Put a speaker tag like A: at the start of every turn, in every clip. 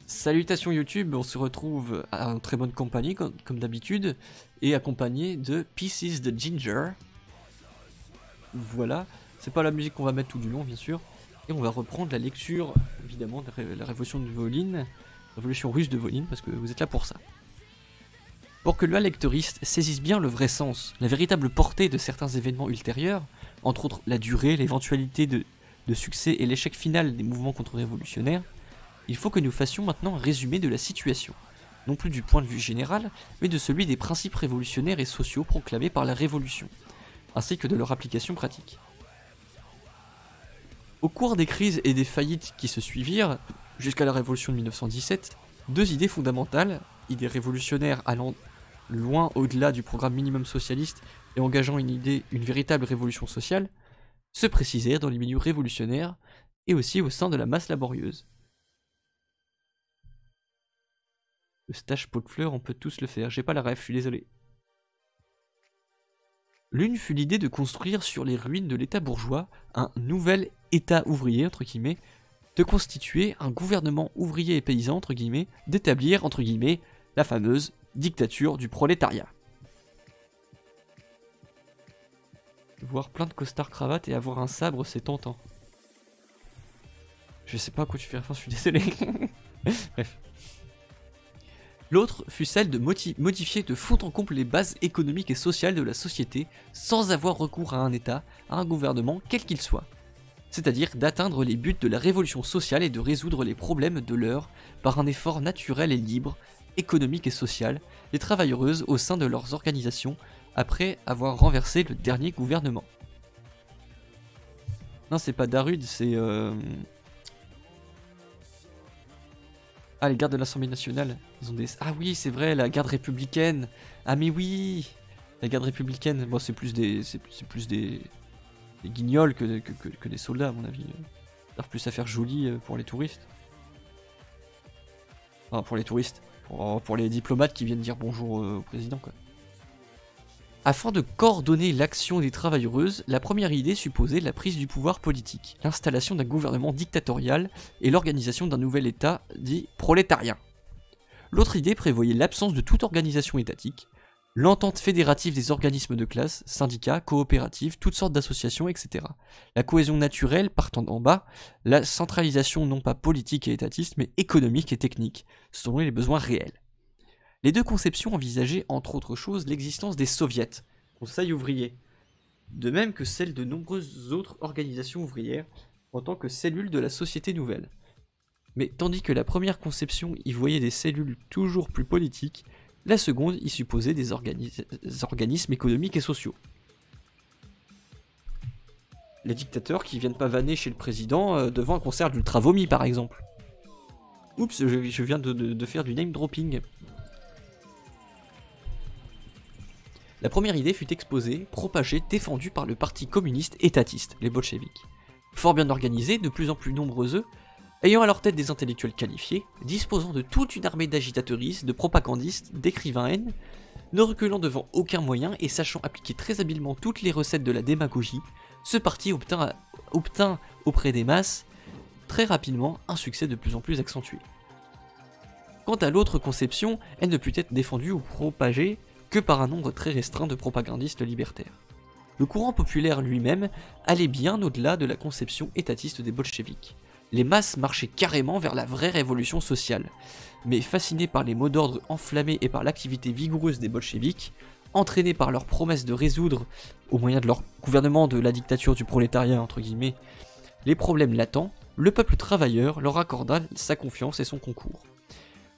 A: Salutations YouTube, on se retrouve en très bonne compagnie comme d'habitude et accompagné de Pieces de Ginger. Voilà, c'est pas la musique qu'on va mettre tout du long bien sûr. Et on va reprendre la lecture évidemment de la révolution de Volyn, révolution russe de Volyn parce que vous êtes là pour ça. Pour que le lectoriste saisisse bien le vrai sens, la véritable portée de certains événements ultérieurs, entre autres la durée, l'éventualité de succès et l'échec final des mouvements contre-révolutionnaires, il faut que nous fassions maintenant un résumé de la situation, non plus du point de vue général, mais de celui des principes révolutionnaires et sociaux proclamés par la Révolution, ainsi que de leur application pratique. Au cours des crises et des faillites qui se suivirent, jusqu'à la Révolution de 1917, deux idées fondamentales, idées révolutionnaires allant loin au-delà du programme minimum socialiste et engageant une véritable révolution sociale, se précisèrent dans les milieux révolutionnaires et aussi au sein de la masse laborieuse. Le stage pot de fleurs, on peut tous le faire. J'ai pas la ref, je suis désolé. L'une fut l'idée de construire sur les ruines de l'état bourgeois un nouvel état ouvrier, entre guillemets, de constituer un gouvernement ouvrier et paysan, entre guillemets, d'établir, entre guillemets, la fameuse dictature du prolétariat. Voir plein de costards cravates et avoir un sabre, c'est tentant. Je sais pas à quoi tu fais référence, je suis désolé. Bref. L'autre fut celle de modifier de fond en comble les bases économiques et sociales de la société sans avoir recours à un État, à un gouvernement quel qu'il soit. C'est-à-dire d'atteindre les buts de la révolution sociale et de résoudre les problèmes de l'heure par un effort naturel et libre, économique et social, des travailleuses au sein de leurs organisations après avoir renversé le dernier gouvernement. Non, c'est pas Darude, c'est... Ah, les gardes de l'Assemblée nationale, ils ont des... Ah oui, c'est vrai, la garde républicaine. Ah mais oui, la garde républicaine, bon c'est plus des... des guignols que des soldats à mon avis. Ils doivent plus à faire joli pour les touristes. Enfin, pour les touristes. Pour les diplomates qui viennent dire bonjour au président, quoi. Afin de coordonner l'action des travailleuses, la première idée supposait la prise du pouvoir politique, l'installation d'un gouvernement dictatorial et l'organisation d'un nouvel État dit prolétarien. L'autre idée prévoyait l'absence de toute organisation étatique, l'entente fédérative des organismes de classe, syndicats, coopératives, toutes sortes d'associations, etc. La cohésion naturelle partant d'en bas, la centralisation non pas politique et étatiste mais économique et technique, selon les besoins réels. Les deux conceptions envisageaient entre autres choses l'existence des soviets, conseils ouvriers, de même que celle de nombreuses autres organisations ouvrières en tant que cellules de la société nouvelle. Mais tandis que la première conception y voyait des cellules toujours plus politiques, la seconde y supposait des organismes économiques et sociaux. Les dictateurs qui viennent pavaner chez le président devant un concert d'Ultra Vomi par exemple. Oups, je viens de faire du name dropping. La première idée fut exposée, propagée, défendue par le parti communiste étatiste, les bolcheviks. Fort bien organisés, de plus en plus nombreux eux, ayant à leur tête des intellectuels qualifiés, disposant de toute une armée d'agitatrices, de propagandistes, d'écrivains haines, ne reculant devant aucun moyen et sachant appliquer très habilement toutes les recettes de la démagogie, ce parti obtint auprès des masses, très rapidement, un succès de plus en plus accentué. Quant à l'autre conception, elle ne put être défendue ou propagée que par un nombre très restreint de propagandistes libertaires. Le courant populaire lui-même allait bien au-delà de la conception étatiste des bolcheviks. Les masses marchaient carrément vers la vraie révolution sociale, mais fascinés par les mots d'ordre enflammés et par l'activité vigoureuse des bolcheviks, entraînés par leur promesse de résoudre, au moyen de leur gouvernement de la dictature du prolétariat entre guillemets, les problèmes latents, le peuple travailleur leur accorda sa confiance et son concours.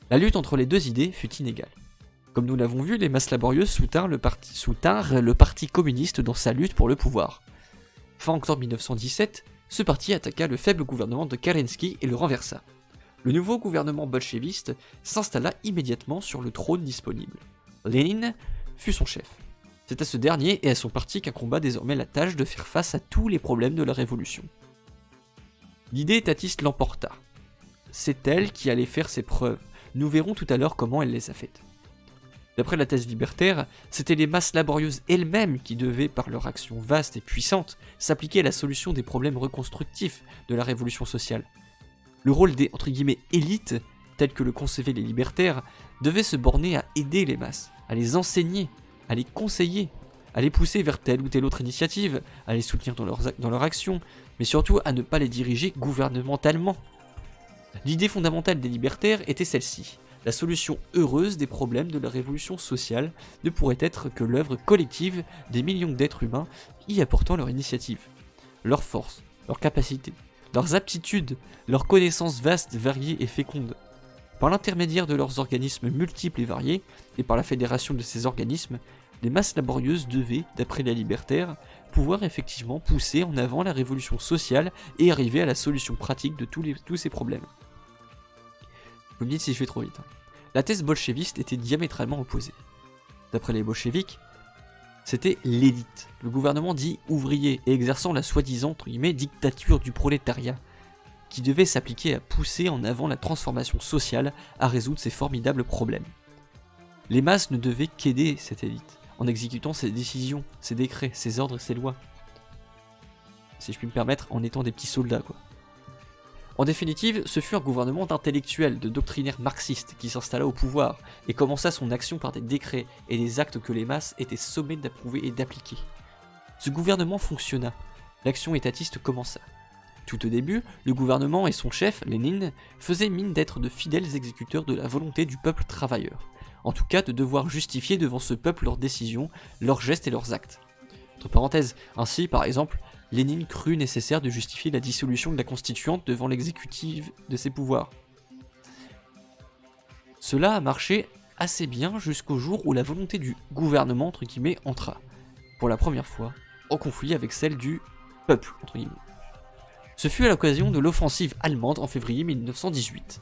A: La lutte entre les deux idées fut inégale. Comme nous l'avons vu, les masses laborieuses soutinrent le parti communiste dans sa lutte pour le pouvoir. Fin octobre 1917, ce parti attaqua le faible gouvernement de Kerensky et le renversa. Le nouveau gouvernement bolchéviste s'installa immédiatement sur le trône disponible. Lénine fut son chef. C'est à ce dernier et à son parti qu'incomba désormais la tâche de faire face à tous les problèmes de la révolution. L'idée étatiste l'emporta. C'est elle qui allait faire ses preuves. Nous verrons tout à l'heure comment elle les a faites. D'après la thèse libertaire, c'était les masses laborieuses elles-mêmes qui devaient, par leur action vaste et puissante, s'appliquer à la solution des problèmes reconstructifs de la révolution sociale. Le rôle des, entre guillemets, élites tel que le concevaient les libertaires, devait se borner à aider les masses, à les enseigner, à les conseiller, à les pousser vers telle ou telle autre initiative, à les soutenir dans leur action, mais surtout à ne pas les diriger gouvernementalement. L'idée fondamentale des libertaires était celle-ci. La solution heureuse des problèmes de la révolution sociale ne pourrait être que l'œuvre collective des millions d'êtres humains y apportant leur initiative, leur force, leurs capacités, leurs aptitudes, leurs connaissances vastes, variées et fécondes. Par l'intermédiaire de leurs organismes multiples et variés, et par la fédération de ces organismes, les masses laborieuses devaient, d'après les libertaires, pouvoir effectivement pousser en avant la révolution sociale et arriver à la solution pratique de tous ces problèmes. Vous me dites si je vais trop vite. La thèse bolchéviste était diamétralement opposée. D'après les bolcheviks, c'était l'élite, le gouvernement dit ouvrier et exerçant la soi-disant entre guillemets dictature du prolétariat, qui devait s'appliquer à pousser en avant la transformation sociale, à résoudre ces formidables problèmes. Les masses ne devaient qu'aider cette élite, en exécutant ses décisions, ses décrets, ses ordres et ses lois. Si je puis me permettre, en étant des petits soldats, quoi. En définitive, ce fut un gouvernement d'intellectuels, de doctrinaires marxistes qui s'installa au pouvoir et commença son action par des décrets et des actes que les masses étaient sommées d'approuver et d'appliquer. Ce gouvernement fonctionna, l'action étatiste commença. Tout au début, le gouvernement et son chef, Lénine, faisaient mine d'être de fidèles exécuteurs de la volonté du peuple travailleur, en tout cas de devoir justifier devant ce peuple leurs décisions, leurs gestes et leurs actes. Entre parenthèses, ainsi, par exemple, Lénine crut nécessaire de justifier la dissolution de la constituante devant l'exécutif de ses pouvoirs. Cela a marché assez bien jusqu'au jour où la volonté du gouvernement, entre guillemets, entra, pour la première fois, en conflit avec celle du peuple, entre guillemets. Ce fut à l'occasion de l'offensive allemande en février 1918.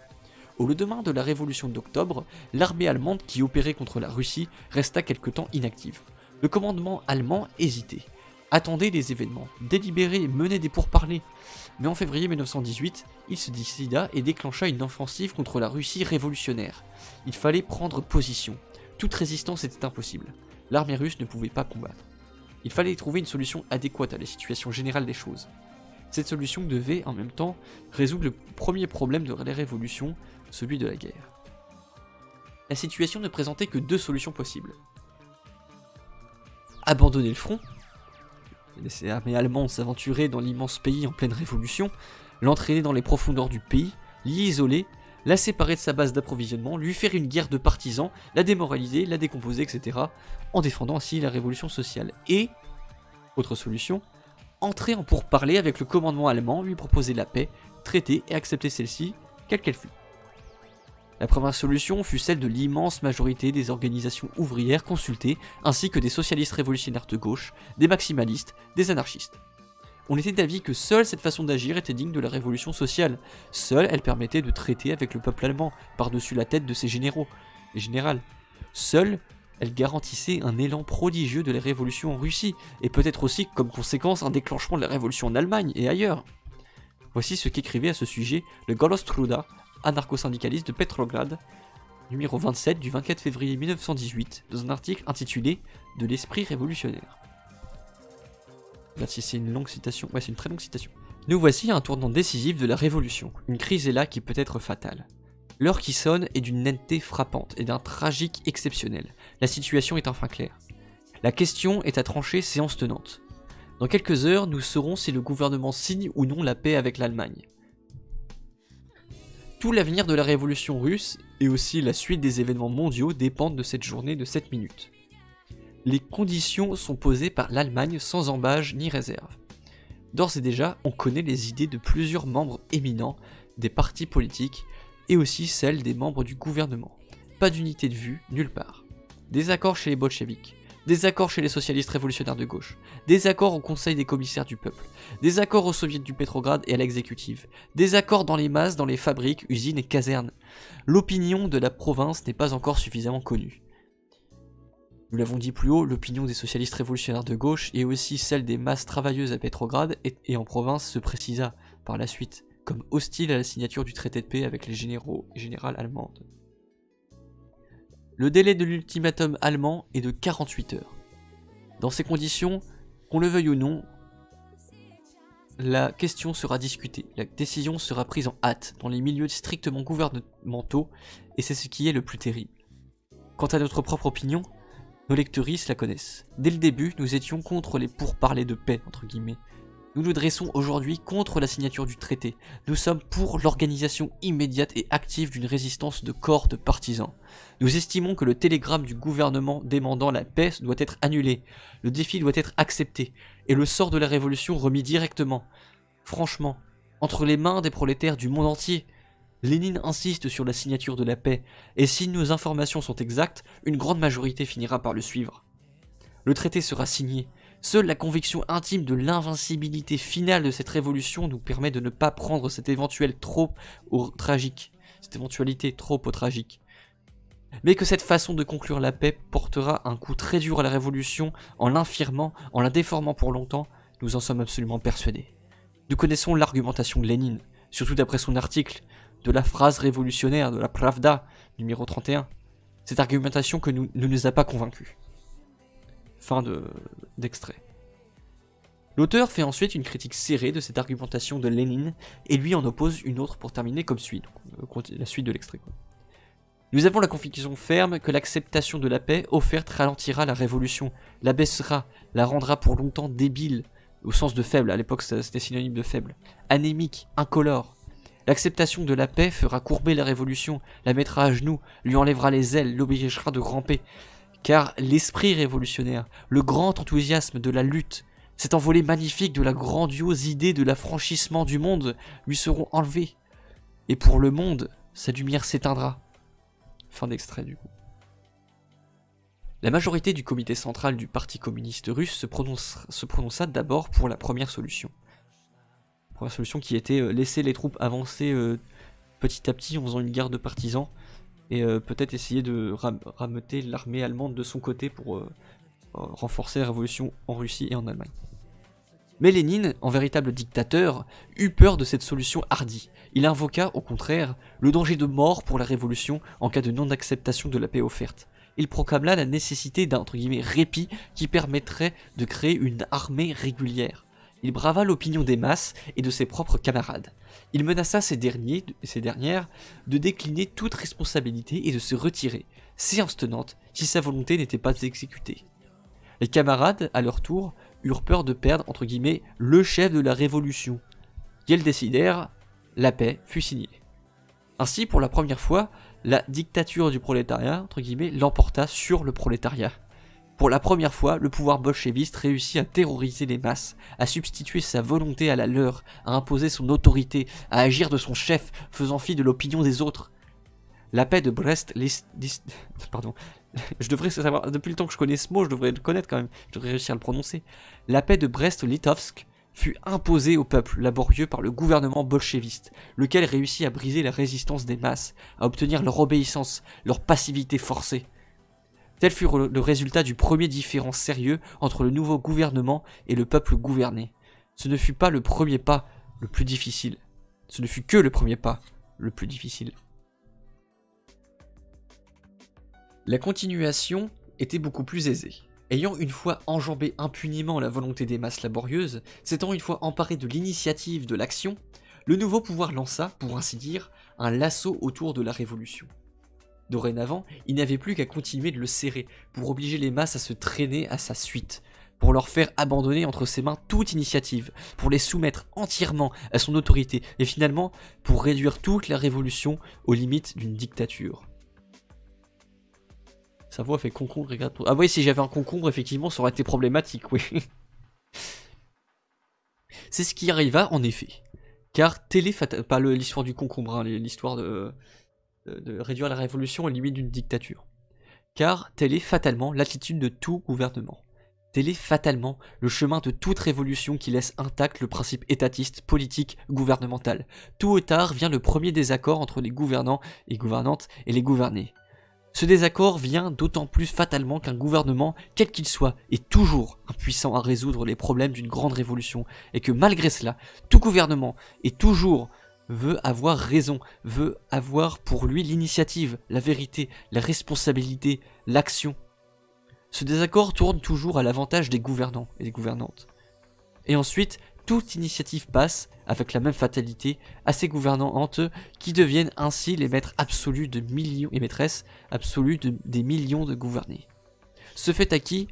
A: Au lendemain de la révolution d'octobre, l'armée allemande qui opérait contre la Russie resta quelque temps inactive. Le commandement allemand hésitait, attendait les événements, délibérait et menait des pourparlers. Mais en février 1918, il se décida et déclencha une offensive contre la Russie révolutionnaire. Il fallait prendre position. Toute résistance était impossible. L'armée russe ne pouvait pas combattre. Il fallait trouver une solution adéquate à la situation générale des choses. Cette solution devait, en même temps, résoudre le premier problème de la révolution, celui de la guerre. La situation ne présentait que deux solutions possibles. Abandonner le front, laisser l'armée allemande s'aventurer dans l'immense pays en pleine révolution, l'entraîner dans les profondeurs du pays, l'isoler, la séparer de sa base d'approvisionnement, lui faire une guerre de partisans, la démoraliser, la décomposer, etc., en défendant ainsi la révolution sociale. Et, autre solution, entrer en pourparlers avec le commandement allemand, lui proposer la paix, traiter et accepter celle-ci, quelle qu'elle fût. La première solution fut celle de l'immense majorité des organisations ouvrières consultées, ainsi que des socialistes révolutionnaires de gauche, des maximalistes, des anarchistes. On était d'avis que seule cette façon d'agir était digne de la révolution sociale. Seule elle permettait de traiter avec le peuple allemand, par-dessus la tête de ses généraux et générales. Seule elle garantissait un élan prodigieux de la révolution en Russie, et peut-être aussi comme conséquence un déclenchement de la révolution en Allemagne et ailleurs. Voici ce qu'écrivait à ce sujet le Golostruda, anarcho-syndicaliste de Petrograd, numéro 27 du 24 février 1918, dans un article intitulé « De l'esprit révolutionnaire ». Regarde si c'est une longue citation. Ouais, c'est une très longue citation. Nous voici à un tournant décisif de la révolution. Une crise est là qui peut être fatale. L'heure qui sonne est d'une netteté frappante et d'un tragique exceptionnel. La situation est enfin claire. La question est à trancher séance tenante. Dans quelques heures, nous saurons si le gouvernement signe ou non la paix avec l'Allemagne. Tout l'avenir de la révolution russe et aussi la suite des événements mondiaux dépendent de cette journée de 7 minutes. Les conditions sont posées par l'Allemagne sans embâge ni réserve. D'ores et déjà, on connaît les idées de plusieurs membres éminents des partis politiques et aussi celles des membres du gouvernement. Pas d'unité de vue nulle part. Désaccords chez les bolcheviks, désaccords chez les socialistes révolutionnaires de gauche, désaccords au conseil des commissaires du peuple, désaccords au soviet du Pétrograd et à l'exécutive, désaccords dans les masses, dans les fabriques, usines et casernes. L'opinion de la province n'est pas encore suffisamment connue. Nous l'avons dit plus haut, l'opinion des socialistes révolutionnaires de gauche et aussi celle des masses travailleuses à Pétrograd et en province se précisa par la suite comme hostile à la signature du traité de paix avec les généraux et générales allemandes. Le délai de l'ultimatum allemand est de 48 heures. Dans ces conditions, qu'on le veuille ou non, la question sera discutée, la décision sera prise en hâte, dans les milieux strictement gouvernementaux, et c'est ce qui est le plus terrible. Quant à notre propre opinion, nos lectrices la connaissent. Dès le début, nous étions contre les pourparlers de paix, entre guillemets. Nous nous dressons aujourd'hui contre la signature du traité. Nous sommes pour l'organisation immédiate et active d'une résistance de corps de partisans. Nous estimons que le télégramme du gouvernement demandant la paix doit être annulé, le défi doit être accepté, et le sort de la révolution remis directement. Franchement, entre les mains des prolétaires du monde entier, Lénine insiste sur la signature de la paix, et si nos informations sont exactes, une grande majorité finira par le suivre. Le traité sera signé. Seule la conviction intime de l'invincibilité finale de cette révolution nous permet de ne pas prendre cette éventualité trop au tragique. Mais que cette façon de conclure la paix portera un coup très dur à la révolution en l'infirmant, en la déformant pour longtemps, nous en sommes absolument persuadés. Nous connaissons l'argumentation de Lénine, surtout d'après son article, de la phrase révolutionnaire de la Pravda, numéro 31. Cette argumentation que ne nous a pas convaincus. Fin d'extrait. L'auteur fait ensuite une critique serrée de cette argumentation de Lénine et lui en oppose une autre pour terminer comme suit. Donc, la suite de l'extrait. Nous avons la conviction ferme que l'acceptation de la paix offerte ralentira la révolution, l'abaissera, la rendra pour longtemps débile, au sens de faible, à l'époque c'était synonyme de faible, anémique, incolore. L'acceptation de la paix fera courber la révolution, la mettra à genoux, lui enlèvera les ailes, l'obligera de ramper. Car l'esprit révolutionnaire, le grand enthousiasme de la lutte, cet envolé magnifique de la grandiose idée de l'affranchissement du monde lui seront enlevés. Et pour le monde, sa lumière s'éteindra. Fin d'extrait du coup. La majorité du comité central du Parti communiste russe se prononça d'abord pour la première solution. La première solution qui était laisser les troupes avancer petit à petit en faisant une guerre de partisans. Et peut-être essayer de rameuter l'armée allemande de son côté pour renforcer la révolution en Russie et en Allemagne. Mais Lénine, en véritable dictateur, eut peur de cette solution hardie. Il invoqua, au contraire, le danger de mort pour la révolution en cas de non-acceptation de la paix offerte. Il proclama la nécessité d'un « répit » qui permettrait de créer une armée régulière. Il brava l'opinion des masses et de ses propres camarades. Il menaça ces dernières de décliner toute responsabilité et de se retirer, séance tenante, si sa volonté n'était pas exécutée. Les camarades, à leur tour, eurent peur de perdre, entre guillemets, le chef de la révolution. Ils décidèrent, la paix fut signée. Ainsi, pour la première fois, la dictature du prolétariat, entre guillemets, l'emporta sur le prolétariat. Pour la première fois, le pouvoir bolchéviste réussit à terroriser les masses, à substituer sa volonté à la leur, à imposer son autorité, à agir de son chef, faisant fi de l'opinion des autres. La paix de Brest... Pardon. Je devrais savoir... Depuis le temps que je connais ce mot, je devrais le connaître quand même. Je devrais réussir à le prononcer. La paix de Brest-Litovsk fut imposée au peuple laborieux par le gouvernement bolchéviste, lequel réussit à briser la résistance des masses, à obtenir leur obéissance, leur passivité forcée. Tel fut le résultat du premier différend sérieux entre le nouveau gouvernement et le peuple gouverné. Ce ne fut pas le premier pas le plus difficile. Ce ne fut que le premier pas le plus difficile. La continuation était beaucoup plus aisée. Ayant une fois enjambé impunément la volonté des masses laborieuses, s'étant une fois emparé de l'initiative de l'action, le nouveau pouvoir lança, pour ainsi dire, un lasso autour de la révolution. Dorénavant, il n'avait plus qu'à continuer de le serrer, pour obliger les masses à se traîner à sa suite, pour leur faire abandonner entre ses mains toute initiative, pour les soumettre entièrement à son autorité, et finalement, pour réduire toute la révolution aux limites d'une dictature. Sa voix fait concombre, regarde. Ah oui, si j'avais un concombre, effectivement, ça aurait été problématique, oui. C'est ce qui arriva, en effet. Car pas l'histoire du concombre, hein, l'histoire de réduire la révolution aux limites d'une dictature. Car telle est fatalement l'attitude de tout gouvernement. Tel est fatalement le chemin de toute révolution qui laisse intact le principe étatiste, politique, gouvernemental. Tôt ou tard vient le premier désaccord entre les gouvernants et gouvernantes et les gouvernés. Ce désaccord vient d'autant plus fatalement qu'un gouvernement, quel qu'il soit, est toujours impuissant à résoudre les problèmes d'une grande révolution, et que malgré cela, tout gouvernement est toujours veut avoir raison, veut avoir pour lui l'initiative, la vérité, la responsabilité, l'action. Ce désaccord tourne toujours à l'avantage des gouvernants et des gouvernantes. Et ensuite, toute initiative passe, avec la même fatalité, à ces gouvernantes qui deviennent ainsi les maîtres absolus de millions et maîtresses absolues des millions de gouvernés. Ce fait acquis,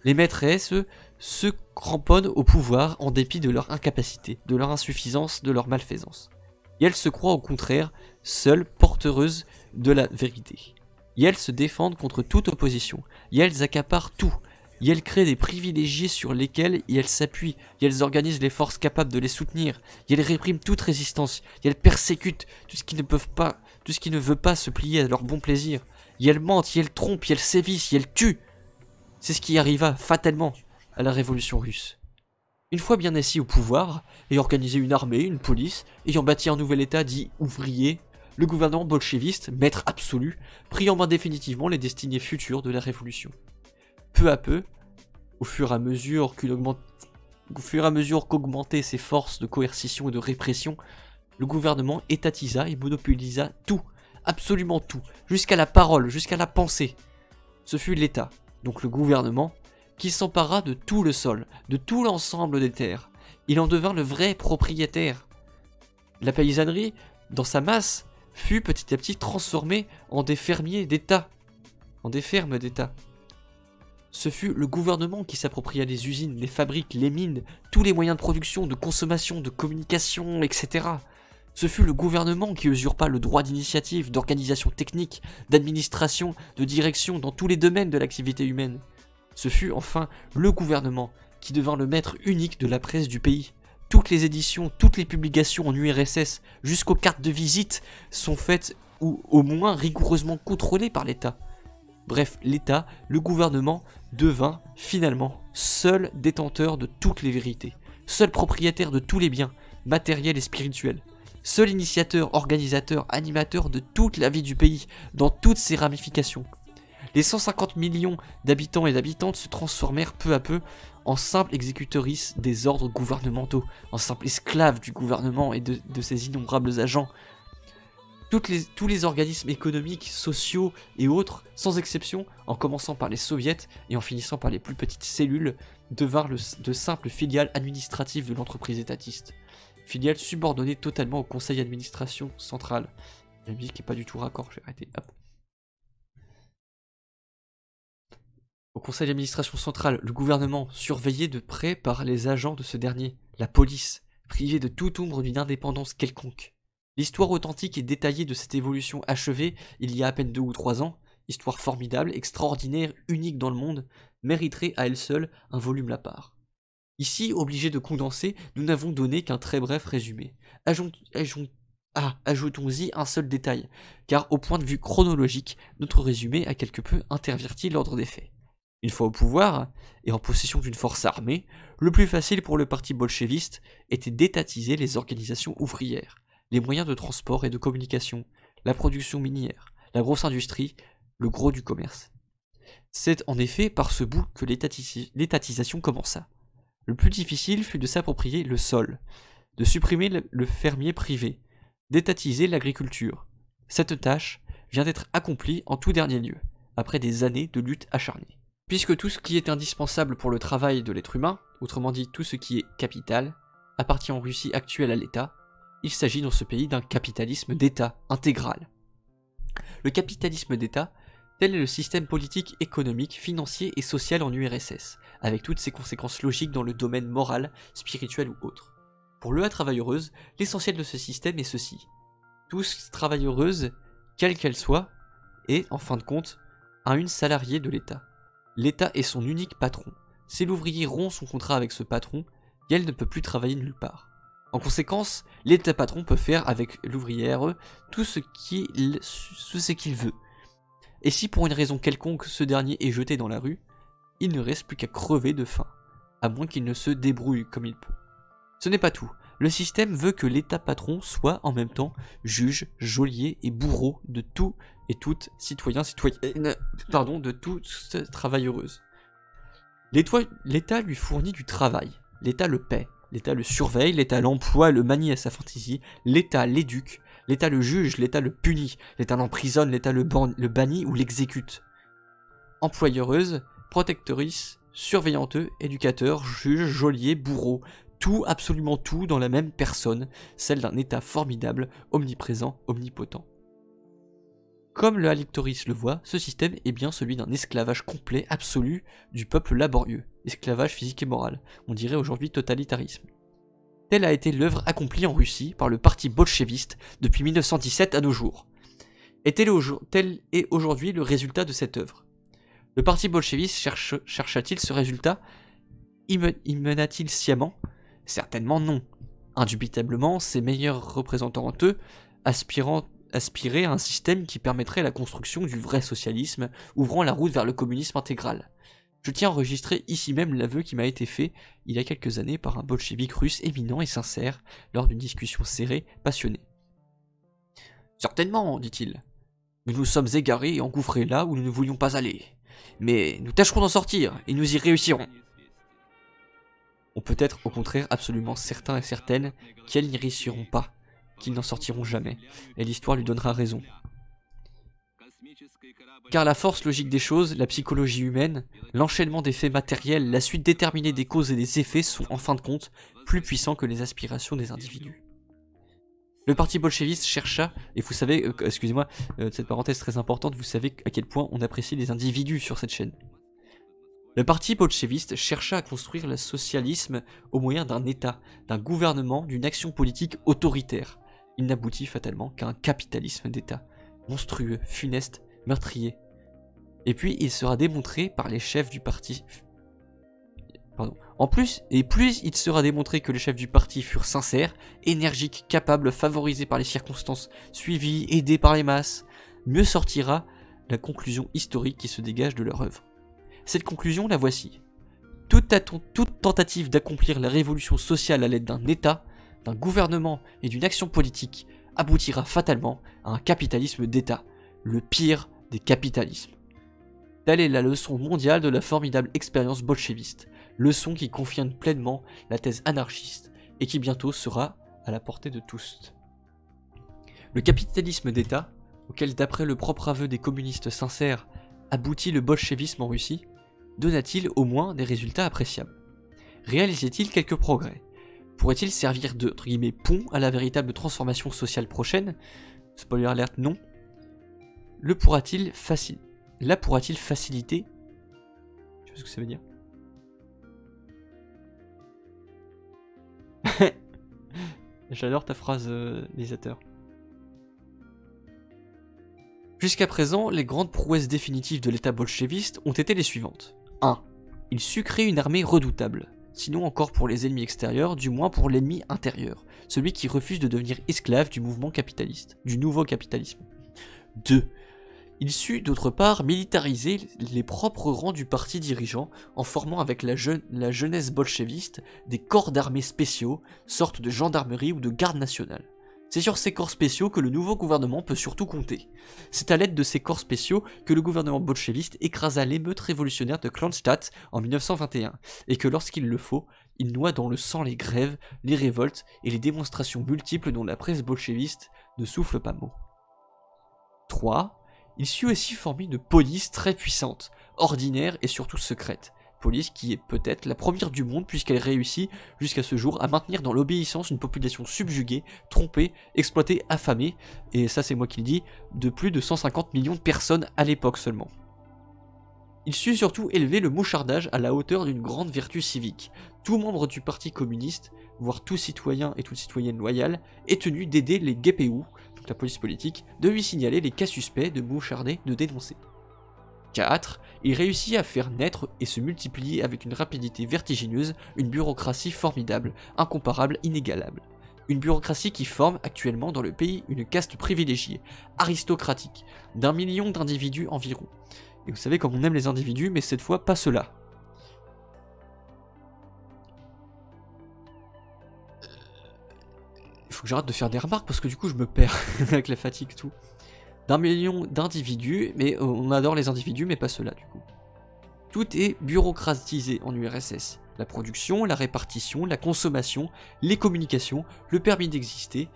A: les maîtresses se cramponnent au pouvoir en dépit de leur incapacité, de leur insuffisance, de leur malfaisance. Et elles se croient au contraire seules porteuses de la vérité. Et elles se défendent contre toute opposition, et elles accaparent tout, et elles créent des privilégiés sur lesquels elles s'appuient, et elles organisent les forces capables de les soutenir, et elles répriment toute résistance, et elles persécutent tout ce qui ne veut pas se plier à leur bon plaisir, et elles mentent, et elles trompent, et elles sévissent, et elles tuent. C'est ce qui arriva fatalement à la révolution russe. Une fois bien assis au pouvoir, ayant organisé une armée, une police, ayant bâti un nouvel état dit ouvrier, le gouvernement bolchéviste, maître absolu, prit en main définitivement les destinées futures de la révolution. Peu à peu, au fur et à mesure qu'augmentaient ses forces de coercition et de répression, le gouvernement étatisa et monopolisa tout, absolument tout, jusqu'à la parole, jusqu'à la pensée. Ce fut l'État, donc le gouvernement, qui s'empara de tout le sol, de tout l'ensemble des terres. Il en devint le vrai propriétaire. La paysannerie, dans sa masse, fut petit à petit transformée en des fermiers d'État, en des fermes d'État. Ce fut le gouvernement qui s'appropria les usines, les fabriques, les mines, tous les moyens de production, de consommation, de communication, etc. Ce fut le gouvernement qui usurpa le droit d'initiative, d'organisation technique, d'administration, de direction dans tous les domaines de l'activité humaine. Ce fut enfin le gouvernement qui devint le maître unique de la presse du pays. Toutes les éditions, toutes les publications en URSS, jusqu'aux cartes de visite, sont faites ou au moins rigoureusement contrôlées par l'État. Bref, l'État, le gouvernement, devint finalement seul détenteur de toutes les vérités, seul propriétaire de tous les biens, matériels et spirituels, seul initiateur, organisateur, animateur de toute la vie du pays, dans toutes ses ramifications. Les 150 millions d'habitants et d'habitantes se transformèrent peu à peu en simples exécutrices des ordres gouvernementaux, en simples esclaves du gouvernement et de ses innombrables agents. Tous les organismes économiques, sociaux et autres, sans exception, en commençant par les soviets et en finissant par les plus petites cellules, devinrent de simples filiales administratives de l'entreprise étatiste. Filiales subordonnées totalement au conseil d'administration central. La musique n'est pas du tout raccord, je vais arrêter. Hop. Au conseil d'administration centrale, le gouvernement, surveillé de près par les agents de ce dernier, la police, privé de toute ombre d'une indépendance quelconque. L'histoire authentique et détaillée de cette évolution achevée il y a à peine 2 ou 3 ans, histoire formidable, extraordinaire, unique dans le monde, mériterait à elle seule un volume à part. Ici, obligé de condenser, nous n'avons donné qu'un très bref résumé. Ajoutons-y un seul détail, car au point de vue chronologique, notre résumé a quelque peu interverti l'ordre des faits. Une fois au pouvoir, et en possession d'une force armée, le plus facile pour le parti bolchéviste était d'étatiser les organisations ouvrières, les moyens de transport et de communication, la production minière, la grosse industrie, le gros du commerce. C'est en effet par ce bout que l'étatisation commença. Le plus difficile fut de s'approprier le sol, de supprimer le fermier privé, d'étatiser l'agriculture. Cette tâche vient d'être accomplie en tout dernier lieu, après des années de lutte acharnée. Puisque tout ce qui est indispensable pour le travail de l'être humain, autrement dit tout ce qui est capital, appartient en Russie actuelle à l'État, il s'agit dans ce pays d'un capitalisme d'État intégral. Le capitalisme d'État, tel est le système politique, économique, financier et social en URSS, avec toutes ses conséquences logiques dans le domaine moral, spirituel ou autre. Pour l'EA travailleuse, l'essentiel de ce système est ceci. Tous travailleuses, quelle qu'elle soit, est, en fin de compte, une salariée de l'État. L'État est son unique patron. Si l'ouvrier rompt son contrat avec ce patron, elle ne peut plus travailler nulle part. En conséquence, l'État patron peut faire avec l'ouvrière tout ce qu'il veut. Et si pour une raison quelconque ce dernier est jeté dans la rue, il ne reste plus qu'à crever de faim, à moins qu'il ne se débrouille comme il peut. Ce n'est pas tout. Le système veut que l'État patron soit en même temps juge, geôlier et bourreau de tout et toutes de toutes travailleuses. L'État lui fournit du travail, l'État le paie, l'État le surveille, l'État l'emploie, le manie à sa fantaisie, l'État l'éduque, l'État le juge, l'État le punit, l'État l'emprisonne, l'État le bannit ou l'exécute. Employeureuse, protectrice, surveillanteux, éducateur, juge, geôlier, bourreau, Tout, absolument tout, dans la même personne, celle d'un État formidable, omniprésent, omnipotent. Comme le Alectoris le voit, ce système est bien celui d'un esclavage complet, absolu, du peuple laborieux, esclavage physique et moral, on dirait aujourd'hui totalitarisme. Telle a été l'œuvre accomplie en Russie par le parti bolcheviste depuis 1917 à nos jours. Et tel est aujourd'hui le résultat de cette œuvre. Le parti bolcheviste chercha-t-il ce résultat? Y mena-t-il sciemment? Certainement non. Indubitablement, ses meilleurs représentants eux aspiraient à un système qui permettrait la construction du vrai socialisme, ouvrant la route vers le communisme intégral. Je tiens à enregistrer ici même l'aveu qui m'a été fait il y a quelques années par un bolchevique russe éminent et sincère lors d'une discussion serrée, passionnée. Certainement, dit-il. Nous nous sommes égarés et engouffrés là où nous ne voulions pas aller. Mais nous tâcherons d'en sortir et nous y réussirons. On peut être au contraire absolument certain et certaine qu'elles n'y réussiront pas, qu'ils n'en sortiront jamais, et l'histoire lui donnera raison. Car la force logique des choses, la psychologie humaine, l'enchaînement des faits matériels, la suite déterminée des causes et des effets sont en fin de compte plus puissants que les aspirations des individus. Le parti bolcheviste chercha, et vous savez, excusez-moi, cette parenthèse très importante, vous savez à quel point on apprécie les individus sur cette chaîne. Le parti bolcheviste chercha à construire le socialisme au moyen d'un État, d'un gouvernement, d'une action politique autoritaire. Il n'aboutit fatalement qu'à un capitalisme d'État, monstrueux, funeste, meurtrier. Et puis il sera démontré par les chefs du parti... plus il sera démontré que les chefs du parti furent sincères, énergiques, capables, favorisés par les circonstances, suivis, aidés par les masses, mieux sortira la conclusion historique qui se dégage de leur œuvre. Cette conclusion, la voici. Toute tentative d'accomplir la révolution sociale à l'aide d'un État, d'un gouvernement et d'une action politique aboutira fatalement à un capitalisme d'État, le pire des capitalismes. Telle est la leçon mondiale de la formidable expérience bolcheviste, leçon qui confirme pleinement la thèse anarchiste et qui bientôt sera à la portée de tous. Le capitalisme d'État, auquel d'après le propre aveu des communistes sincères aboutit le bolchevisme en Russie, donna-t-il au moins des résultats appréciables? Réalisait-il quelques progrès? Pourrait-il servir de pont à la véritable transformation sociale prochaine? Spoiler alert, non. La pourra-t-il faciliter? Je sais pas ce que ça veut dire. J'adore ta phrase, Lisateur. Jusqu'à présent, les grandes prouesses définitives de l'état bolcheviste ont été les suivantes. 1. Il sut créer une armée redoutable, sinon encore pour les ennemis extérieurs, du moins pour l'ennemi intérieur, celui qui refuse de devenir esclave du mouvement capitaliste, du nouveau capitalisme. 2. Il sut d'autre part militariser les propres rangs du parti dirigeant en formant avec la jeunesse bolcheviste des corps d'armée spéciaux, sortes de gendarmerie ou de garde nationale. C'est sur ces corps spéciaux que le nouveau gouvernement peut surtout compter. C'est à l'aide de ces corps spéciaux que le gouvernement bolchevique écrasa l'émeute révolutionnaire de Kronstadt en 1921, et que lorsqu'il le faut, il noie dans le sang les grèves, les révoltes et les démonstrations multiples dont la presse bolcheviste ne souffle pas mot. 3. Il sut aussi former une police très puissante, ordinaire et surtout secrète. Police qui est peut-être la première du monde puisqu'elle réussit jusqu'à ce jour à maintenir dans l'obéissance une population subjuguée, trompée, exploitée, affamée, et ça c'est moi qui le dis, de plus de 150 millions de personnes à l'époque seulement. Il sut surtout élever le mouchardage à la hauteur d'une grande vertu civique. Tout membre du parti communiste, voire tout citoyen et toute citoyenne loyale, est tenu d'aider les GPU, donc la police politique, de lui signaler les cas suspects, de moucharder, de dénoncer. 4. Il réussit à faire naître et se multiplier avec une rapidité vertigineuse une bureaucratie formidable, incomparable, inégalable. Une bureaucratie qui forme actuellement dans le pays une caste privilégiée, aristocratique, d'1 million d'individus environ. Et vous savez comme on aime les individus, mais cette fois pas ceux-là. Il faut que j'arrête de faire des remarques parce que du coup je me perds avec la fatigue et tout. D'1 million d'individus, mais on adore les individus, mais pas ceux-là du coup. Tout est bureaucratisé en URSS. La production, la répartition, la consommation, les communications, le permis d'exister.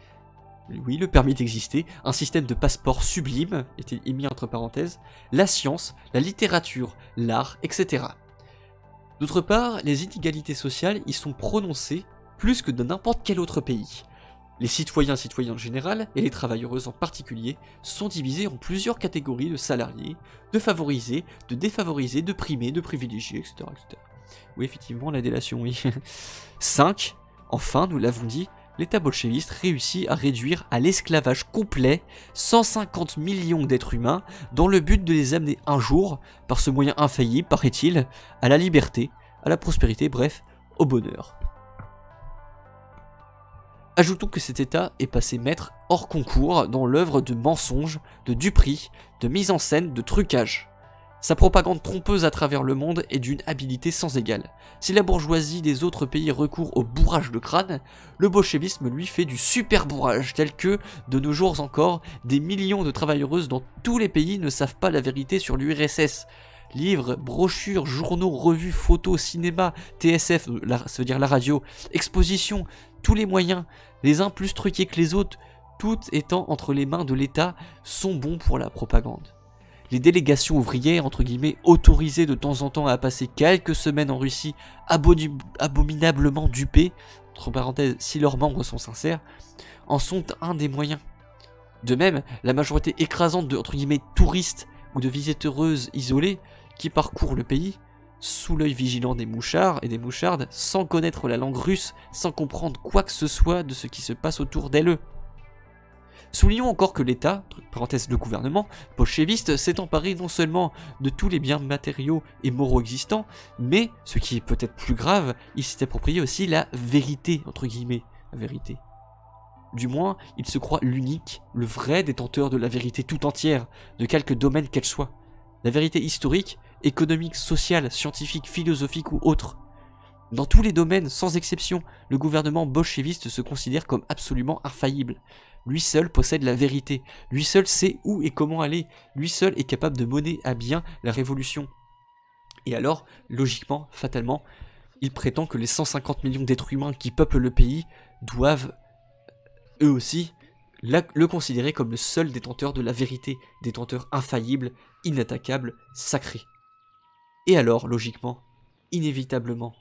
A: Oui, le permis d'exister, un système de passeport sublime, était mis entre parenthèses, la science, la littérature, l'art, etc. D'autre part, les inégalités sociales y sont prononcées, plus que dans n'importe quel autre pays. Les citoyens en général, et les travailleuses en particulier, sont divisés en plusieurs catégories de salariés, de favorisés, de défavorisés, de primés, de privilégiés, etc. etc. Oui, effectivement, la délation, oui. 5. Enfin, nous l'avons dit, l'État bolchéviste réussit à réduire à l'esclavage complet 150 millions d'êtres humains dans le but de les amener un jour, par ce moyen infaillible, paraît-il, à la liberté, à la prospérité, bref, au bonheur. Ajoutons que cet état est passé maître hors concours dans l'œuvre de mensonges, de duperies, de mise en scène, de trucage. Sa propagande trompeuse à travers le monde est d'une habileté sans égale. Si la bourgeoisie des autres pays recourt au bourrage de crâne, le bolchevisme lui fait du super bourrage, tel que, de nos jours encore, des millions de travailleuses dans tous les pays ne savent pas la vérité sur l'URSS. Livres, brochures, journaux, revues, photos, cinéma, TSF, ça veut dire la radio, expositions, tous les moyens, les uns plus truqués que les autres, tout étant entre les mains de l'État, sont bons pour la propagande. Les délégations ouvrières, entre guillemets, autorisées de temps en temps à passer quelques semaines en Russie, abominablement dupées, entre parenthèses, si leurs membres sont sincères, en sont un des moyens. De même, la majorité écrasante de, entre guillemets, touristes ou de visiteuses isolées qui parcourent le pays, sous l'œil vigilant des mouchards et des mouchardes, sans connaître la langue russe, sans comprendre quoi que ce soit de ce qui se passe autour d'elles. Soulignons encore que l'État, parenthèse le gouvernement, bolchéviste s'est emparé non seulement de tous les biens matériaux et moraux existants, mais, ce qui est peut-être plus grave, il s'est approprié aussi la vérité, entre guillemets, la vérité. Du moins, il se croit l'unique, le vrai détenteur de la vérité tout entière, de quelque domaine qu'elle soit. La vérité historique, économique, sociale, scientifique, philosophique ou autre. Dans tous les domaines, sans exception, le gouvernement bolchéviste se considère comme absolument infaillible. Lui seul possède la vérité, lui seul sait où et comment aller, lui seul est capable de mener à bien la révolution. Et alors, logiquement, fatalement, il prétend que les 150 millions d'êtres humains qui peuplent le pays doivent, eux aussi, le considérer comme le seul détenteur de la vérité, détenteur infaillible, inattaquable, sacré. Et alors, logiquement, inévitablement,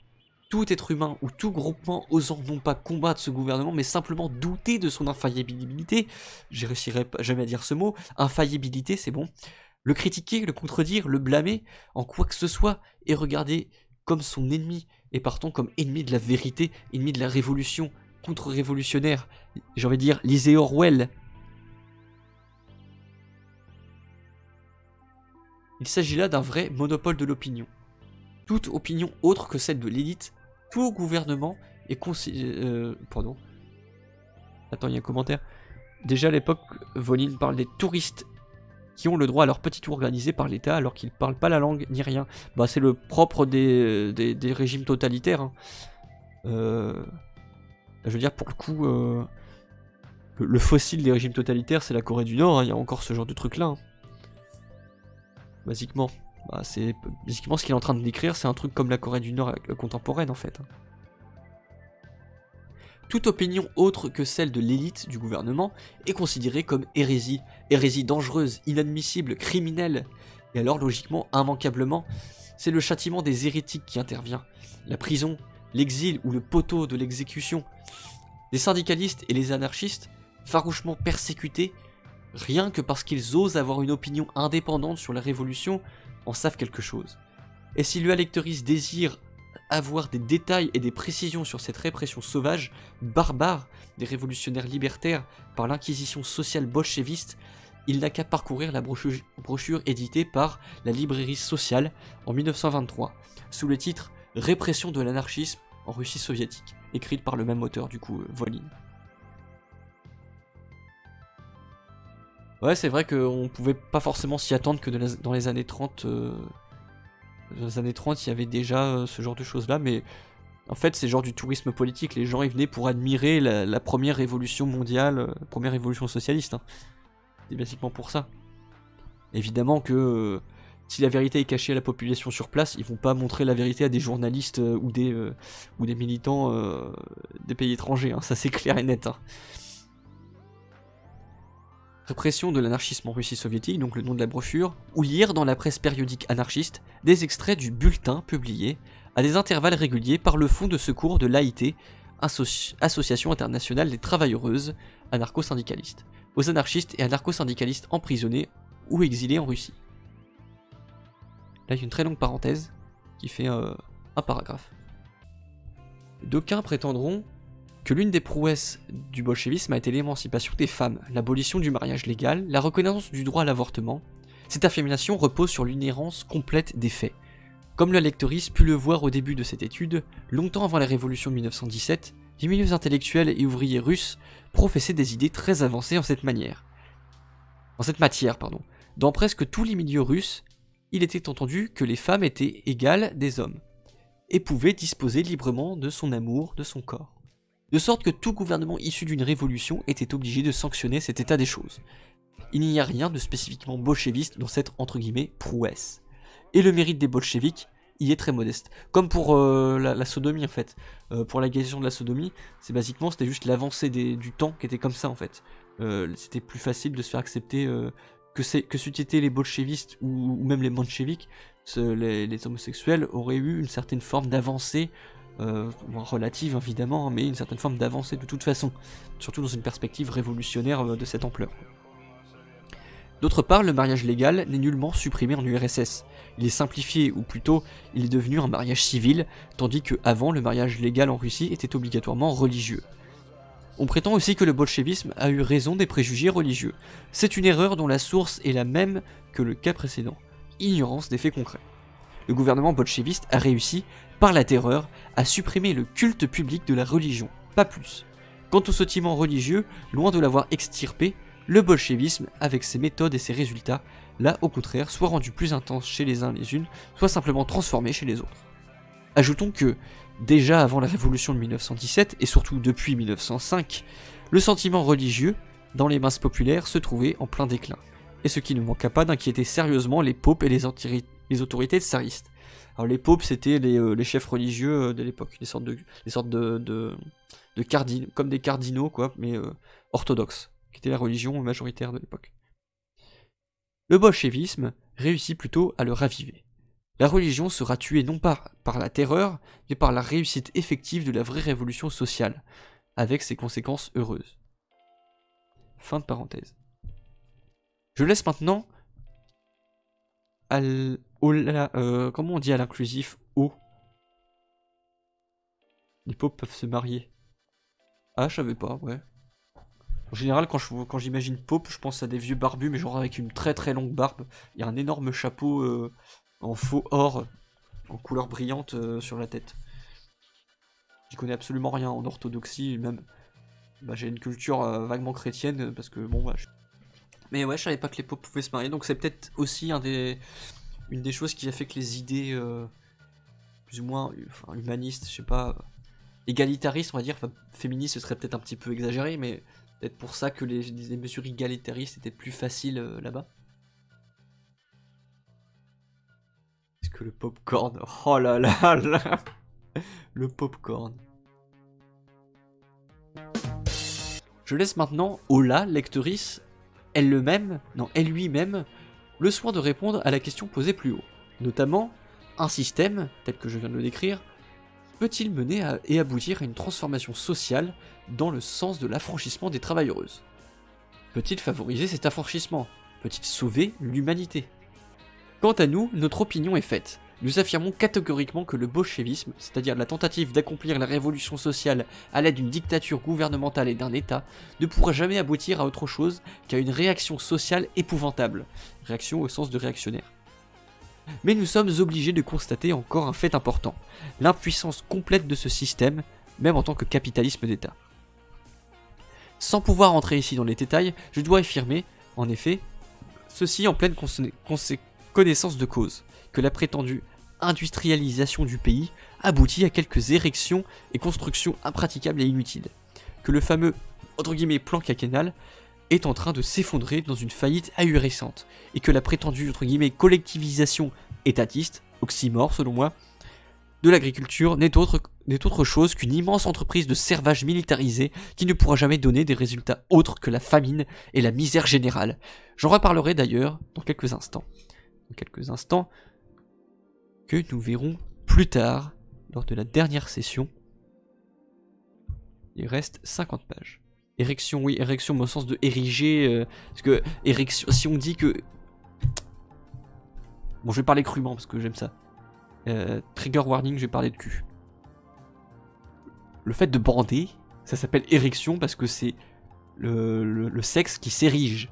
A: tout être humain ou tout groupement osant non pas combattre ce gouvernement, mais simplement douter de son infaillibilité, je réussirai jamais à dire ce mot, infaillibilité c'est bon, le critiquer, le contredire, le blâmer, en quoi que ce soit, et regarder comme son ennemi, et partant comme ennemi de la vérité, ennemi de la révolution, contre-révolutionnaire, j'ai envie de dire, lisez Orwell. Il s'agit là d'un vrai monopole de l'opinion. Toute opinion autre que celle de l'élite, tout gouvernement est pardon. Attends, il y a un commentaire. Déjà à l'époque, Volin parle des touristes qui ont le droit à leur petit tour organisé par l'État alors qu'ils ne parlent pas la langue ni rien. Bah, c'est le propre des régimes totalitaires. Hein. Je veux dire, pour le coup, le fossile des régimes totalitaires, c'est la Corée du Nord. Hein. Il y a encore ce genre de truc là. Hein. Basiquement. Bah, c'est basiquement ce qu'il est en train de décrire, c'est un truc comme la Corée du Nord contemporaine en fait. Toute opinion autre que celle de l'élite du gouvernement est considérée comme hérésie, hérésie dangereuse, inadmissible, criminelle. Et alors logiquement, immanquablement, c'est le châtiment des hérétiques qui intervient. La prison, l'exil ou le poteau de l'exécution. Les syndicalistes et les anarchistes, farouchement persécutés, rien que parce qu'ils osent avoir une opinion indépendante sur la révolution, en savent quelque chose. Et si le lectrice désire avoir des détails et des précisions sur cette répression sauvage, barbare, des révolutionnaires libertaires par l'inquisition sociale bolchéviste, il n'a qu'à parcourir la brochure éditée par la librairie sociale en 1923, sous le titre « Répression de l'anarchisme en Russie soviétique », écrite par le même auteur du coup, Volin. Ouais, c'est vrai qu'on pouvait pas forcément s'y attendre que dans les années 30, dans les années 30, il y avait déjà ce genre de choses-là, mais en fait, c'est genre du tourisme politique. Les gens y venaient pour admirer la première révolution mondiale, première révolution socialiste. Hein. C'est basiquement pour ça. Évidemment que si la vérité est cachée à la population sur place, ils vont pas montrer la vérité à des journalistes ou des militants des pays étrangers. Hein. Ça, c'est clair et net. Hein. Répression de l'anarchisme en Russie soviétique, donc le nom de la brochure, ou lire dans la presse périodique anarchiste des extraits du bulletin publié à des intervalles réguliers par le Fonds de secours de l'AIT, Association internationale des travailleuses anarcho-syndicalistes, aux anarchistes et anarcho-syndicalistes emprisonnés ou exilés en Russie. Là, il y a une très longue parenthèse qui fait un paragraphe. D'aucuns prétendront que l'une des prouesses du bolchevisme a été l'émancipation des femmes, l'abolition du mariage légal, la reconnaissance du droit à l'avortement. Cette affirmation repose sur l'inhérence complète des faits. Comme le lectrice put le voir au début de cette étude, longtemps avant la révolution de 1917, les milieux intellectuels et ouvriers russes professaient des idées très avancées en cette matière. Dans presque tous les milieux russes, il était entendu que les femmes étaient égales des hommes, et pouvaient disposer librement de son amour, de son corps. De sorte que tout gouvernement issu d'une révolution était obligé de sanctionner cet état des choses. Il n'y a rien de spécifiquement bolchéviste dans cette entre guillemets prouesse. Et le mérite des bolcheviks y est très modeste. Comme pour la sodomie en fait. Pour la légalisation de la sodomie, c'était juste l'avancée du temps qui était comme ça en fait. C'était plus facile de se faire accepter que c'eût été les bolchevistes ou même les mencheviks, les homosexuels auraient eu une certaine forme d'avancée, relative évidemment, mais une certaine forme d'avancée de toute façon, surtout dans une perspective révolutionnaire de cette ampleur. D'autre part, le mariage légal n'est nullement supprimé en URSS. Il est simplifié, ou plutôt, il est devenu un mariage civil, tandis que avant, le mariage légal en Russie était obligatoirement religieux. On prétend aussi que le bolchevisme a eu raison des préjugés religieux. C'est une erreur dont la source est la même que le cas précédent. Ignorance des faits concrets. Le gouvernement bolchéviste a réussi, par la terreur, à supprimer le culte public de la religion, pas plus. Quant au sentiment religieux, loin de l'avoir extirpé, le bolchevisme, avec ses méthodes et ses résultats, l'a au contraire soit rendu plus intense chez les uns les unes, soit simplement transformé chez les autres. Ajoutons que, déjà avant la révolution de 1917, et surtout depuis 1905, le sentiment religieux, dans les masses populaires, se trouvait en plein déclin, et ce qui ne manqua pas d'inquiéter sérieusement les popes et les autorités tsaristes. Alors les popes, c'était les chefs religieux de l'époque, des sortes de cardinaux, comme des cardinaux, quoi, mais orthodoxes, qui était la religion majoritaire de l'époque. Le bolchevisme réussit plutôt à le raviver. La religion sera tuée non pas par la terreur, mais par la réussite effective de la vraie révolution sociale, avec ses conséquences heureuses. Fin de parenthèse. Je laisse maintenant comment on dit à l'inclusif O? Les popes peuvent se marier. Ah, je savais pas, ouais. En général, quand j'imagine Pope, je pense à des vieux barbus, mais genre avec une très très longue barbe. Il y a un énorme chapeau en faux or, en couleur brillante sur la tête. J'y connais absolument rien en orthodoxie, même. Bah, j'ai une culture vaguement chrétienne, parce que bon, bah. Mais ouais, je savais pas que les popes pouvaient se marier, donc c'est peut-être aussi une des choses qui a fait que les idées plus ou moins humanistes, je sais pas, égalitaristes, on va dire, féministes, ce serait peut-être un petit peu exagéré, mais peut-être pour ça que les mesures égalitaristes étaient plus faciles là-bas. Est-ce que le popcorn... Oh là là là. Le popcorn. Je laisse maintenant Ola, lectrice, elle lui-même, le soin de répondre à la question posée plus haut. Notamment, un système, tel que je viens de le décrire, peut-il mener et aboutir à une transformation sociale dans le sens de l'affranchissement des travailleuses? Peut-il favoriser cet affranchissement? Peut-il sauver l'humanité? Quant à nous, notre opinion est faite. Nous affirmons catégoriquement que le bolchevisme, c'est-à-dire la tentative d'accomplir la révolution sociale à l'aide d'une dictature gouvernementale et d'un État, ne pourra jamais aboutir à autre chose qu'à une réaction sociale épouvantable. Réaction au sens de réactionnaire. Mais nous sommes obligés de constater encore un fait important, l'impuissance complète de ce système, même en tant que capitalisme d'État. Sans pouvoir entrer ici dans les détails, je dois affirmer, en effet, ceci en pleine connaissance de cause, que la prétendue industrialisation du pays aboutit à quelques érections et constructions impraticables et inutiles, que le fameux entre guillemets plan quinquennal est en train de s'effondrer dans une faillite ahurissante, et que la prétendue entre guillemets collectivisation étatiste, oxymore selon moi, de l'agriculture n'est autre chose qu'une immense entreprise de servage militarisé qui ne pourra jamais donner des résultats autres que la famine et la misère générale. J'en reparlerai d'ailleurs dans quelques instants. Que nous verrons plus tard lors de la dernière session Il reste 50 pages. Érection, oui, érection, mais au sens de ériger. Parce que, érection, si on dit que. Bon, je vais parler crûment parce que j'aime ça. Trigger warning, je vais parler de cul. Le fait de bander, ça s'appelle érection parce que c'est le sexe qui s'érige.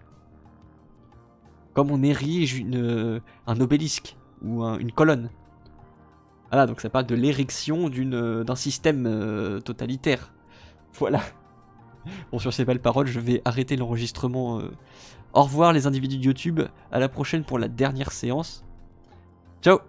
A: Comme on érige un obélisque ou une colonne. Voilà, donc ça parle de l'érection d'un système totalitaire. Voilà. Bon, sur ces belles paroles, je vais arrêter l'enregistrement. Au revoir les individus de YouTube, à la prochaine pour la dernière séance. Ciao!